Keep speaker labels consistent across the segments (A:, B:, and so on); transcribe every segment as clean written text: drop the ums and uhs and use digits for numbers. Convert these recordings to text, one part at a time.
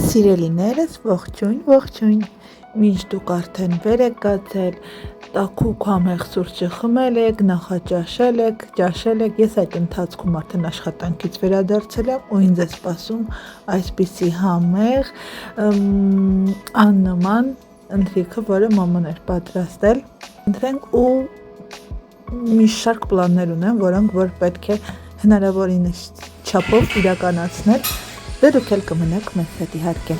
A: Սիրելիներս, ողջույն, մինչ դուք արդեն վեր եք կացել, տաքուկ համեղ սուրճը խմել եք, նախաճաշել եք, ես այդ ընթացքում արդեն աշխատանքից վերադարձել եմ ու ինձ է սպասում այսպիսի համեղ, աննման ընթրիքը, որը մաման էր պատրաստել, ընտրենք ու մի շարք պլաններ ունեմ, որոնք որ պետք է հնարավորինս չափով իրականացնել, դե դուք էլ կմնաք մեզ հետ իհարկե։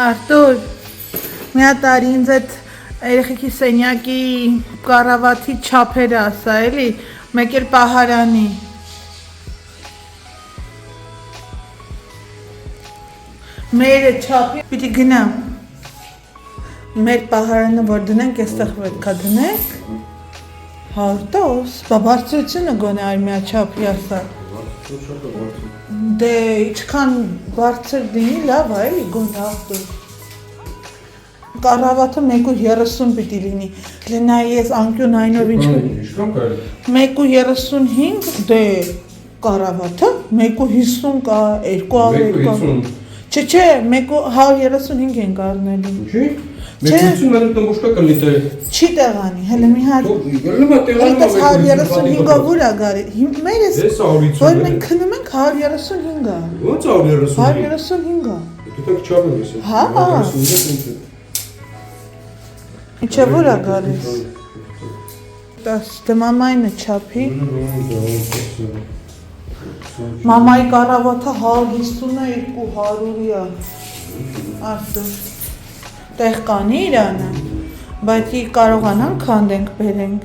A: Արտուր, մի հատ արի ինձ այդ երեխեքի սենյակի կառավաթի չափերը ասա, էլի, մեկ էլ պահարանի։ Մերը չափի, պիտի գնամ։ Մեր պահարանը որ դնենք, այստեղ պետք է դնենք։ Հարտոս, բա բարձրությունը գոնե այ միա չափի ասա։ Դե ինչքան բարձր դինի, լավ է, էլի գոնե Արտուր։ Կառավաթը 1.30 պիտի լինի։ Լենայի ես անկյուն այնով ինչ։ 1.35, դե կառավաթը 1.50 կա, 2.2 Չէ, 135 ենք առնելու։
B: Չի։ 150 մենակ տմուշկա կլիտե։ Չի
A: տեղանի, հələ մի հատ։ Այդպես 135-ը ուր է գարի։ Մերս որ մենք քնում ենք 135-ը։
B: Ո՞նց 135։
A: 135-ը։
B: Դուք չափ ես։
A: Հա։ Ինչա որ է գալիս։ Դե մամայինը չափի։ Մամայի կառավաթը 150-200-ի է։ Արտուր։ Տեղ կանի իրանը, բայց կարողանանք քանդենք բերենք։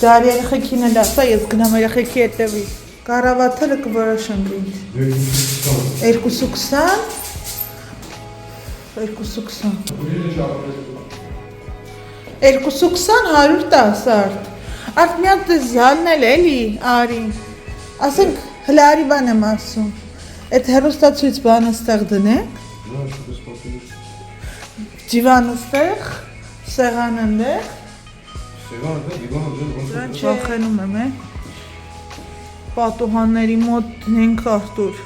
A: Դարի երեխեքին էլ ասա, ես գնամ երեխեքի հետևի։ Կառավաթը կորոշեմ ինձ։ 2.20 110 արդ։ Արդ մի հատ զալն էլ էլի, արի, ասենք հլարի բան եմ ասում, այդ հեռուստացույց բանը ստեղ դնենք, ջիվանը ստեղ, սեղանը ընդեղ, դրան չախենում եմ է, պատուհանների մոտ դնենք Արտուր,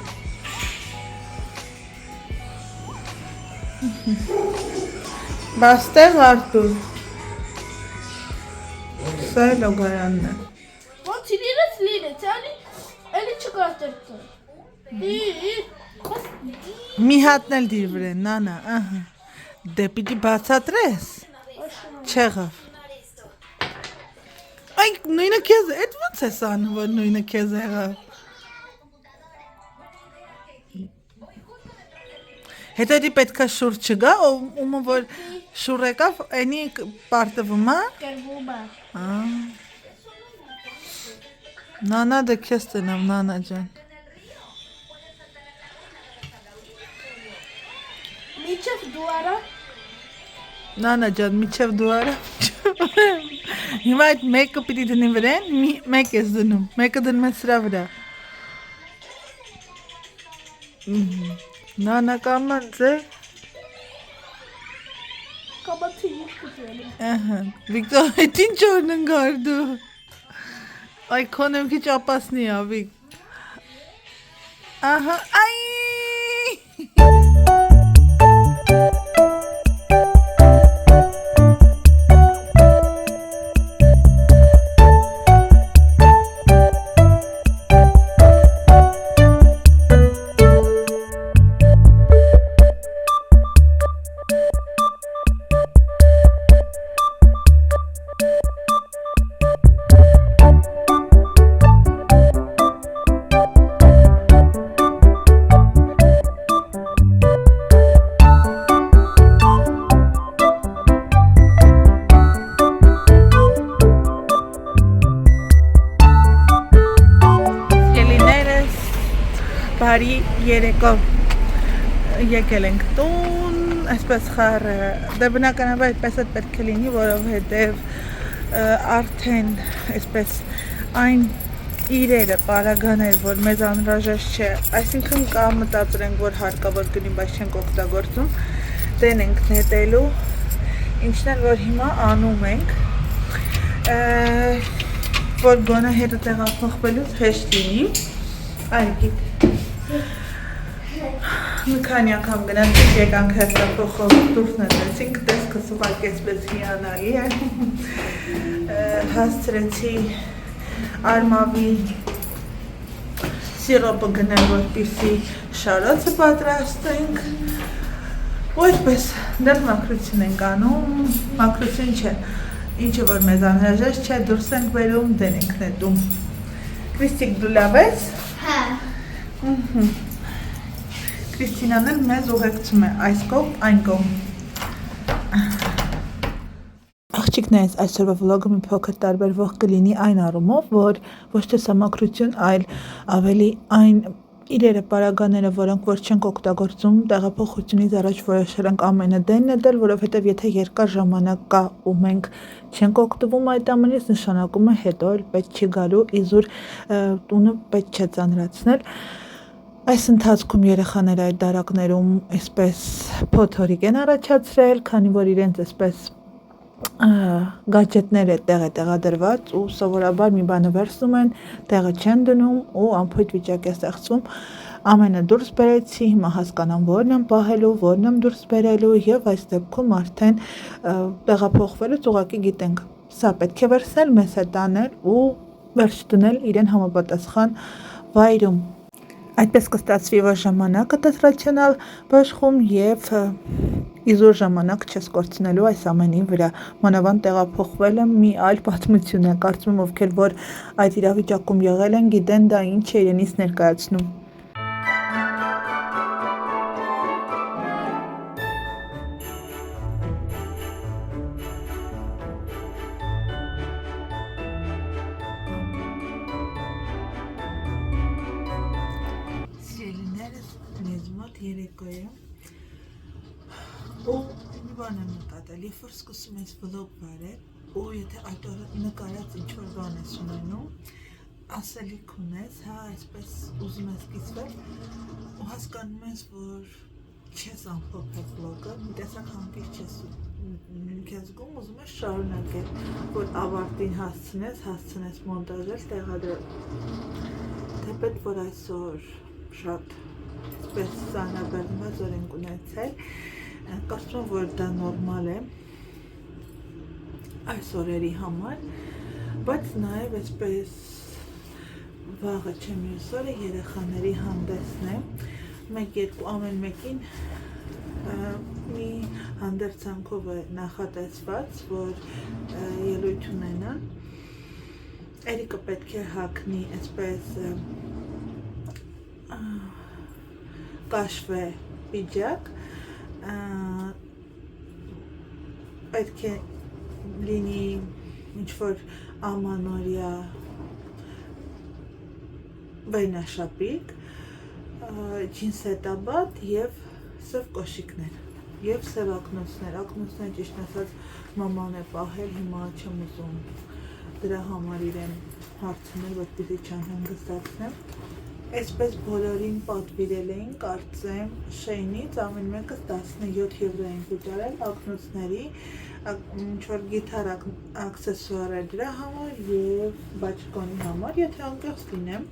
A: բա ստեղ Արտուր, Սա է լոգարանն է։
C: Ոնց իրենց էլի չկարտերտը։
A: Մի հատն էլ դիր վրեն, նանա, դե պիտի բացատրես, չեղավ։ Այ նույնը կեզ, էդ ոնց ես անում, որ նույնը կեզ եղավ։ Հետո էդի պետքա շուր չգա, ումը որ շուր եկավ, էնի պարտվում է։
C: Կերվում է։
A: Նանա դե քեզ տնամ, նանա ջան։
C: Միջև դու արա։
A: Նանա ջան, միջև դու արա։ Հիմա այդ մեկը պիտի դնի վրեն, մեկ ես դնում, մեկը դնում է սրա վրա։ Նանա կամանց է։
C: Կամացի ինչ կտելի։
A: Վիկտոր, այդ ինչ օրն ընգար դու։ Այ քոնեմ քիչ ապասնի ավիկ։ Ահա, այ։ Բարի երեկո եկել ենք տուն, այսպես խառը, դե բնականաբար այդպես էլ պետք է լինի, որովհետև արդեն այսպես այն իրերը, պարագաներ, որ մեզ անհրաժեշտ չէ, այսինքն կամ մտածել ենք, որ հարկավոր գնի, բայց չենք օգտագործում, տեն ենք նետելու Ինչն էլ որ հիմա անում ենք, որ գոնե հետը տեղափոխվելուց հեշտ լինի, այգիտ մի քանի անգամ գնացինք, եկանք հերթափոխով դուրս նետեցինք, տեսքս ուղարկեցպես հիանալի է, հասցրեցի արմավի սիրոպը գնել, որպեսզի շարոցը պատրաստենք, ու այդպես դեռ մաքրություն ենք անում, մաքրություն չէ, ինչը որ մեզ անհրաժեշտ չէ, դուրս ենք բերում, դեն ենք նետում։ Կրիստիկ, դու լավ ես։
C: Հա։
A: Կրիստինան էլ մեզ ուղեկցում է այս կողմ, այն կողմ։ Աղջիկներս, այսօրվա վլոգը մի փոքր տարբերվող կլինի այն առումով, որ ոչ թե սամաքրություն, այլ ավելի այն իրերը պարագաները, որոնք որ չենք օգտագործում, տեղափոխությունից առաջ որոշել ենք ամենը դեն նետել, որովհետև եթե երկար ժամանակ կա ու մենք չենք օգտվում այդ ամենից, նշանակում է հետո էլ պետք չի գալու իզուր տունը պետք չէ ծանրացնել։ Այս ընթացքում երեխաները այդ դարակներում այսպես փոթորիկ են առաջացրել, քանի որ իրենց այսպես գաջետները տեղ է տեղադրված ու սովորաբար մի բանը վերցնում են, տեղը չեն դնում ու անփույթ վիճակ է ստեղծվում։ Ամենը դուրս բերեցի, հիմա հասկանամ որն եմ պահելու, որն եմ դուրս բերելու եւ այս դեպքում արդեն տեղափոխվելուց ուղղակի գիտենք, սա պետք է վերցնել, մեզ հետ տանել ու վերջ դնել իրեն համապատասխան վայրում։ Այդպես կստացվի, որ ժամանակը ռացիոնալ բաշխում եւ իզուր ժամանակ չես կորցնելու այս ամենի վրա։ Մանավանդ տեղափոխվելը մի այլ պատմություն է, կարծում եմ ովքեր որ այդ իրավիճակում եղել են, գիտեն դա ինչ է իրենից ներկայացնում։ Երեկոյը ու մի բան եմ նկատել, երբ որ սկսում ես վլոգ վարել ու եթե այդ օրը նկարած ինչ-որ բան ես ունենում, ասելիք ունես, հա, այսպես ուզում ես կիսվել ու հասկանում ես, որ չես ամփոփել վլոգը, մի տեսակ հանկարծ չես զգում, ուզում ես շարունակել, որ ավարտին հասցնես մոնտաժել, տեղադրել։ Թեպետ որ այսօր շատ այսպես սանրաբեռնված օր ենք ունեցել, կարծում եմ, որ դա նորմալ է այս օրերի համար, բայց նաև այսպես վաղը չէ մյուս օրը երեխաների հանդեսն է, մեկ-երկու ամեն մեկին մի հանդերձանքով է նախատեսված, որ ելույթ ունենան, Էրիկը պետք է հագնի այսպես կաշվե պիջակ, պետք է լինի ինչ-որ ամանորյա վայնաշապիկ, ջինսետաբատ և սև կոշիկներ և սև ակնոցներ, ճիշտ ասած մաման է պահել, հիմա չեմ ուզում դրա համար իրեն հարցնել, որպեսզի չանհանգստացնեմ։ Այսպես բոլորին պատվիրել էին, կարծեմ, Շեյնից ամեն մեկս 17 եվրո են վճարել ակնոցների, ինչ-որ գիթար աքսեսուար է դրա համար և բաճկոնի համար, եթե անկեղծ լինեմ,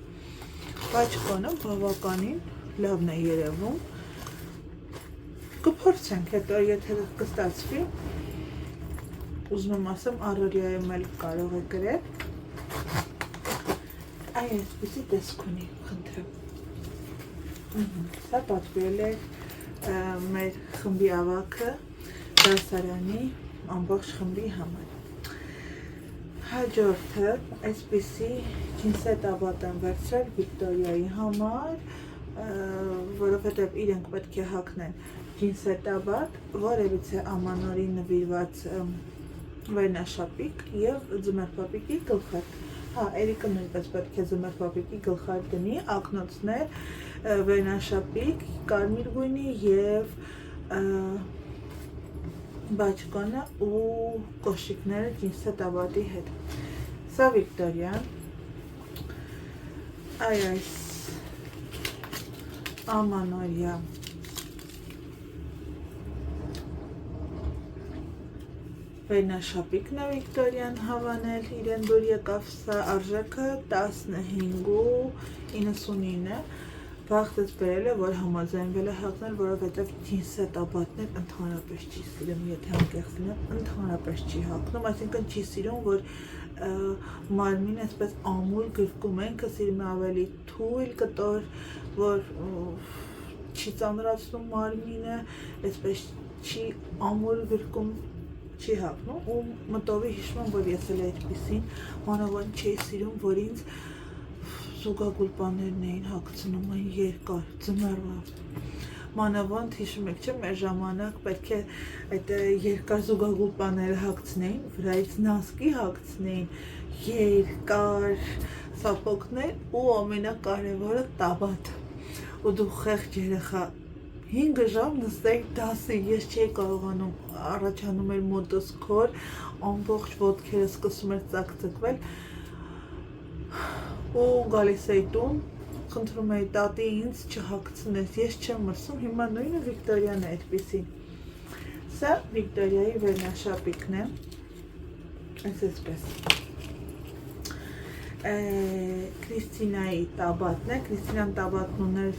A: բաճկոնը բավականին լավն է երևում, կփորձենք, հետո եթե կստացվի, ուզում եմ ասեմ, առօրյայում էլ կարող է գրել, այ այսպիսի տեսք ունի, խնդրեմ։ Սա պատվիրել է մեր խմբի ավագը դասարանի ամբողջ խմբի համար։ Հաջորդը այսպիսի ջինսետաբատ եմ վերցրել Վիկտորիայի համար, որովհետև իրենք պետք է հագնեն ջինսետաբատ, որևիցե ամանորի նվիրված վայնաշապիկ և ձմեռապիկի գլխարկ։ Հա, Էրիկը նույնպես պետք է ձմեռապիկի գլխարկ դնի, ակնոցներ, վայնաշապիկ, կարմիր գույնի և բաճկոնը ու կոշիկները ջինսետաբատի հետ։ Սա Վիկտորիան, այս ամանորյա վերնաշապիկն է Վիկտորիան հավանել, իրեն դուր եկավ սա արժեքը 15.99 Վաղտից բերել է, որ համաձայնվել է հաղթնել, որովհետև ջինսը տաբատներ ընդհանրապես չի սիրում, եթե անկեղծ լինեմ, ընդհանրապես չի հագնում, այսինքն չի սիրում, որ մարմին այսպես ամուր գրկում են, ինքը սիրում է ավելի թույլ կտոր, որ չի ծանրացնում մարմինը, այսպես չի ամուր գրկում, չի հագնում ու մտովի հիշում եմ, որ ես էլ այդպիսին մանավանդ չի սիրում, որ ինձ զուգագուլպաներն էին հագցնում այն երկար, ձմեռվա մանավանդ հիշում եք չէ, մեր ժամանակ պետք է այդ երկար զուգագուլպաները հագցնեին, վրայից նասկի հագցնեին, երկար սապոգներ ու ամենակարևորը տաբատ ու դու խեղճ երեխա 5 ժամ նստեի դասի, ես չէի կարողանում, առաջանում էր մոտս քոր, ամբողջ ոտքերը սկսում էր ծակծկվել ու գալիս էի տուն, խնդրում էի տատի ինձ չհագցնես, ես չեմ մրսում, հիմա նույնը Վիկտորիան է այդպիսին։ Սա Վիկտորիայի վերնաշապիկն է, այսպես։ Քրիստինայի տաբատն է, Քրիստինան տաբատն ուներ,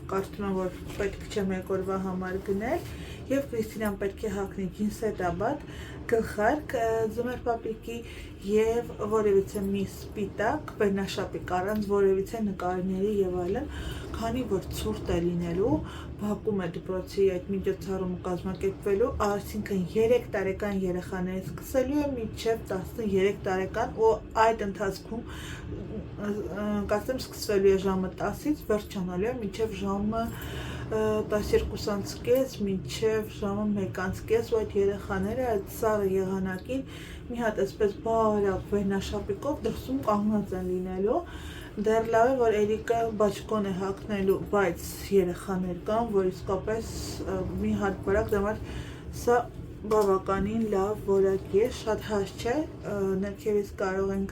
A: կարծում եմ, որ պետք չէ մեկ օրվա համար գնել և Քրիստինան պետք է հագնի ջինսե տաբատ, գլխարկ, ձմեռ պապիկի և որևիցե մի սպիտակ վերնաշապիկ առանց որևիցե նկարների և այլն, քանի որ ցուրտ է լինելու, բակում է դպրոցի այդ միջոցառումը կազմակերպվելու, այսինքն 3 տարեկան երեխաներից սկսելու է մինչև 13 տարեկան ու այդ ընթացքում կասեմ սկսվելու է ժամը 10-ից, վերջանալու է մինչև ժամը 12:30 մինչև ժամը 1:30 ու այդ երեխաները այդ սառը եղանակին մի հատ այսպես բարակ վերնաշապիկով դրսում կանգնած են լինելու, դեռ լավ է, որ Էրիկը բաճկոն է հագնելու, բայց երեխաներ կան, որ իսկապես մի հատ բարակ դեմար սա բավականին լավ որակ է, շատ հաստ չէ, ներքևից կարող ենք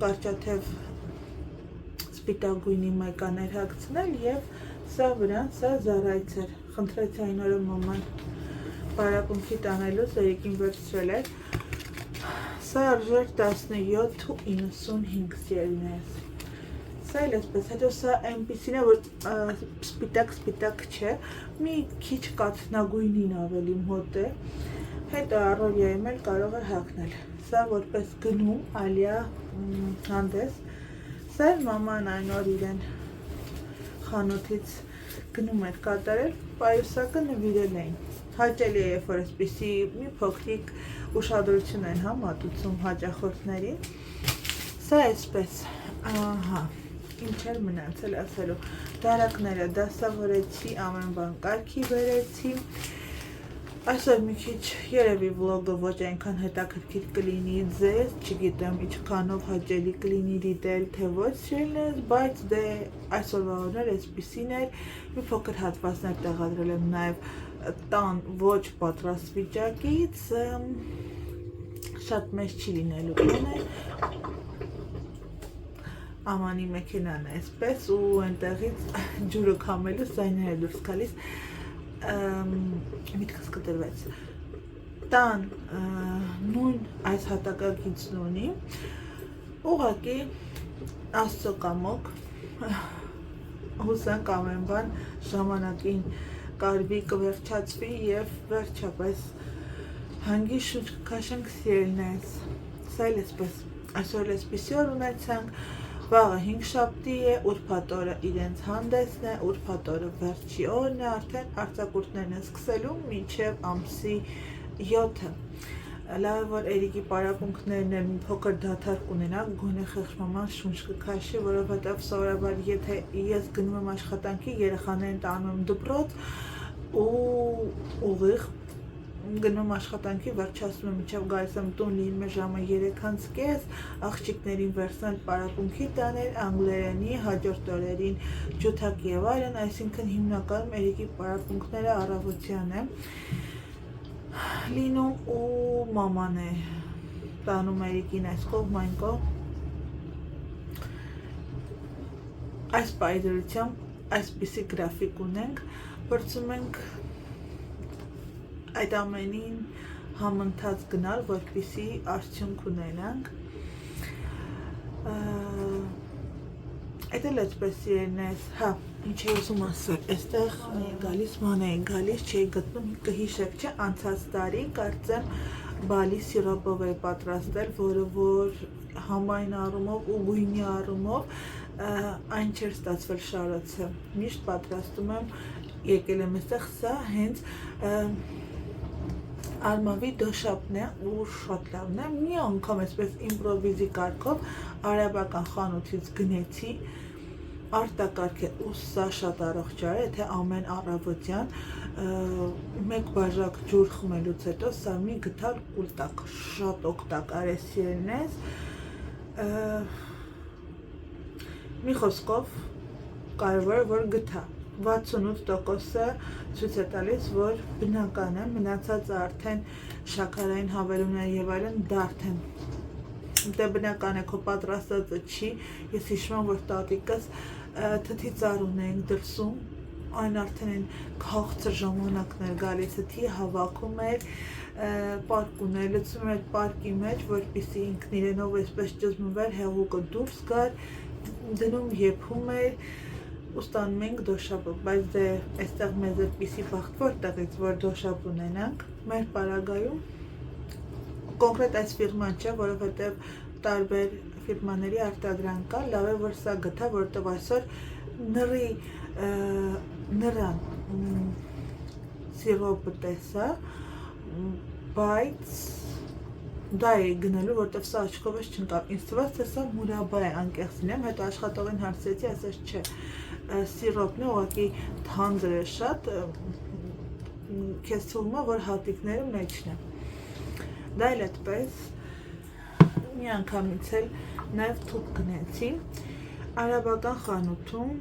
A: կարճաթև սպիտակ գույնի մայկաներ հագցնել և սա վրան, սա Զարայից էր, խնդրեց այն օրը մաման պարապմունքի տանելուց Էրիկին վերցրել էր, սա արժեր 17.95 սիրելիներս, սա էլ այսպես, հետո սա այնպիսին է, որ սպիտակ չէ, մի քիչ կաթնագույնին ավելի մոտ է, հետո առօրյայում էլ կարող է հագնել, սա որպես գնում, ալյա հանդես, սա էլ մաման այն օր իրեն խանութից գնում էր կատարել, պայուսակը նվիրել էին, հաճելի է, երբ որ այսպիսի մի փոքրիկ ուշադրություն են մատուցում հաճախորդներին, սա այսպես, ահա, ինչ էր մնացել ասելու, դարակները դասավորեցի, ամեն բան կարգի բերեցի, այսօր մի քիչ երևի վլոգը ոչ այնքան հետաքրքիր կլինի ձեզ, չգիտեմ ինչքանով հաճելի կլինի դիտել, թե ոչ սիրելիներս, բայց դե այսօրվա օրներ այսպիսին էր, մի փոքր հատվածներ տեղադրել եմ նաև տան ոչ պատրաստ վիճակից, շատ մեծ չի լինելու գոնե, ամանի մեքենան է այսպես ու այնտեղից ջուրը քամելու սայները դուրս գալիս, միտքս կտրվեց, տան նույն այս հատակագիծն ունի, ուղղակի Աստծո կամոք, հուսանք ամեն բան ժամանակին կարվի, կվերջացվի և վերջապես հանգիստ շունչ կքաշենք սիրելիներս, սա էլ այսպես, այսօր այսպիսի օր ունեցանք, վաղը 5 շաբթի է, ուրբաթ օրը իրենց հանդեսն է, ուրբաթ օրը վերջի օրն է, արդեն արձակուրդներն են սկսելու մինչև ամսի 7-ը, լավ է, որ Էրիկի պարապմունքներն էլ մի փոքր դադար կունենա, գոնե խեղճ մաման շունչ կքաշի, որովհետև սովորաբար եթե ես գնում եմ աշխատանքի, երեխաներին տանում եմ դպրոց ու ուղիղ գնում աշխատանքի, վերջացնում եմ մինչև գալիս եմ տուն, լինում է ժամը 3:30, աղջիկներին վերցնել պարապմունքի տանել, անգլերենի, հաջորդ օրերին ջութակ և այլն, այսինքն հիմնականում Էրիկի պարապմունքները առավոտյան է լինում ու մաման է տանում Էրիկին այս կողմ, այն կողմ, այս պայծրությամբ այսպիսի գրաֆիկ ունենք, փորձում ենք այդ ամենին համընթաց գնալ, որպեսզի արդյունք ունենանք։ Այդ էլ այդպես իրենես, հա, ինչ է ուզում ասել, այստեղ գալիս ման էի գալիս, չէի գտնում, կհիշեք, չէ, անցած տարի կարծեմ բալի սիրոպով էի պատրաստել, որը որ համայն առումով ու գույնի առումով այն չէր ստացվել շարոցը, միշտ պատրաստում եմ, եկել եմ այստեղ, սա հենց Արմավի դոշապն է ու շատ լավն է, մի անգամ այսպես իմպրովիզի կարգով արաբական խանութից գնեցի, արտակարգ է ու սա շատ առողջար է, թե ամեն առավոտյան մեկ բաժակ ջուր խմելուց հետո սա մի գտալ կուլտակ, շատ օգտակար է սիրելնես, մի խոսքով կարևոր է, որ գտա 68%-ը ցույց է տալիս, որ բնական է, մնացածը արդեն շաքարային հավելումներ եւ այլն դարդ են։ Դե բնական է, քո պատրաստածը չի։ Ես հիշում եմ, որ տատիկս թթի ծառ ունեինք դրսում, այն արդեն այն քաղցր ժամանակն էր գալիս, թթի հավաքում էր, պարկ ուներ, լցում էր պարկի մեջ, որպեսզի ինքն իրենով այսպես ճզմվեր, հեղուկը դուրս գար, դնում եփում էր ու ստանում ենք դոշապը, բայց դե այստեղ մեզ այդպիսի բախտ որտեղից, որ դոշապ ունենանք, մեր պարագայում կոնկրետ այս ֆիրման չէ, որովհետև տարբեր ֆիրմաների արտադրանք կա, լավ է, որ սա գտա, որովհետև այսօր նռան սիրոպը տեսա, բայց դա էի գնելու, որովհետև սա աչքով ես չընկավ, ինձ թվաց, թե սա մուրաբա է, անկեղծ լինեմ, հետո աշխատողին հարցրեցի, ասաց չէ, սիրոպն է, ուղղակի թանձր է շատ, քեզ թվում է, որ հատիկները մեջն է։ Դա էլ այդպես, մի անգամից էլ նաև թուփ գնեցի, արաբական խանութում,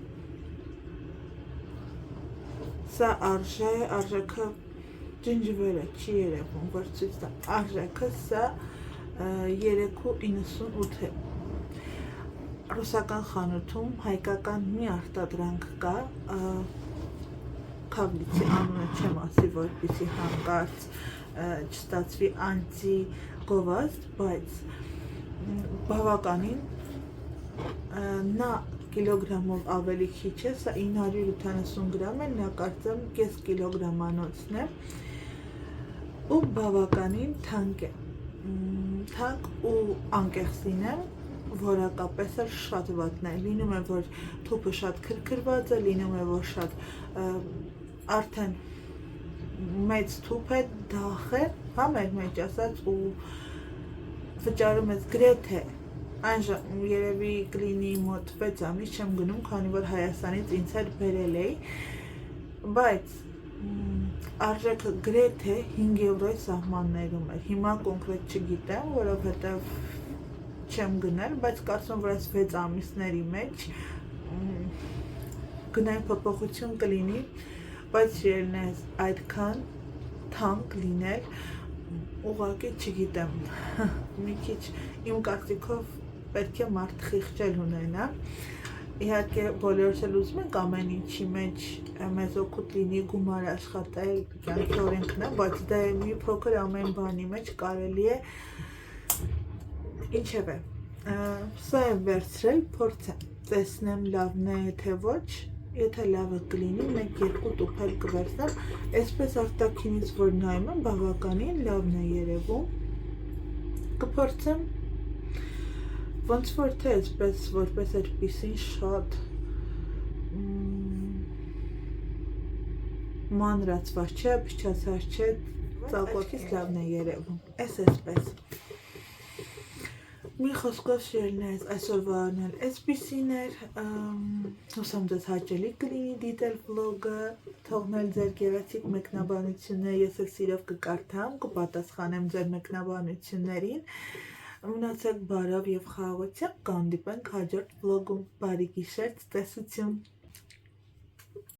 A: սա արժեքը ջնջվելը չի երևում, որ ցույց տա, արժեքը սա 3.98 է։ Ռուսական խանութում հայկական մի արտադրանք կա, Քավլիցի անունը չեմ ասի, որպեսզի հանկարծ չստացվի անձի գովազդ, բայց բավականին նա կիլոգրամով ավելի քիչ է, սա 970 գրամ է, նա կարծեմ կես կիլոգրամանոցն է ու բավականին թանկ է, թանկ ու անկեղծ լինեմ, որակապես էլ շատ վատն է, լինում է, որ թուփը շատ քրքրված է, լինում է, որ շատ արդեն մեծ թուփ է, դախ է, հա մեր մեջ ասած ու վճարում ես գրեթե այն երևի կլինի մոտ 6 ամիս չեմ գնում, քանի որ Հայաստանից ինձ հետ բերել էի, բայց արժեքը գրեթե 5 եվրոյի սահմաններում էր, հիմա կոնկրետ չգիտեմ, որովհետև չեմ գնել, բայց կարծում որ այս 6 ամիսների մեջ գնային փոփոխություն կլինի, բայց երնես այդքան թանկ լինել, ուղղակի չգիտեմ, մի քիչ իմ կարծիքով պետք է մարդ խիղճել ունենա, իհարկե բոլորս էլ ուզում ենք ամեն ինչի մեջ մեզ օգուտ լինի գումար աշխատել, կյանքի օրենքն է, բայց դա մի փոքր ամեն բանի մեջ կարելի է, ինչևէ, սա եմ վերցրել, փորձեմ, տեսնեմ լավն է, թե ոչ, եթե լավը կլինի, 1-2 տուփ էլ կվերցնեմ, այսպես արտաքինից որ նայում եմ, բավականին լավն է երևում, կփորձեմ, ոնց որ թե այսպես, որպես այդպիսին շատ մանրացված չէ, փչացած չէ, ծակոտից լավն է երևում, այսպես։ Մի խոսքով շիրնես, այսօրվան էլ այսպիսին էր, հուսամ ձեզ հաճելի կլինի դիտել վլոգը, թողնել ձեր գեղեցիկ մեկնաբանությունները, ես էլ սիրով կկարդամ, կպատասխանեմ ձեր մեկնաբանություններին, մնացեք բարով և խաղաղությամբ, կհանդիպենք հաջորդ վլոգում, բարի գիշեր, ցտեսություն։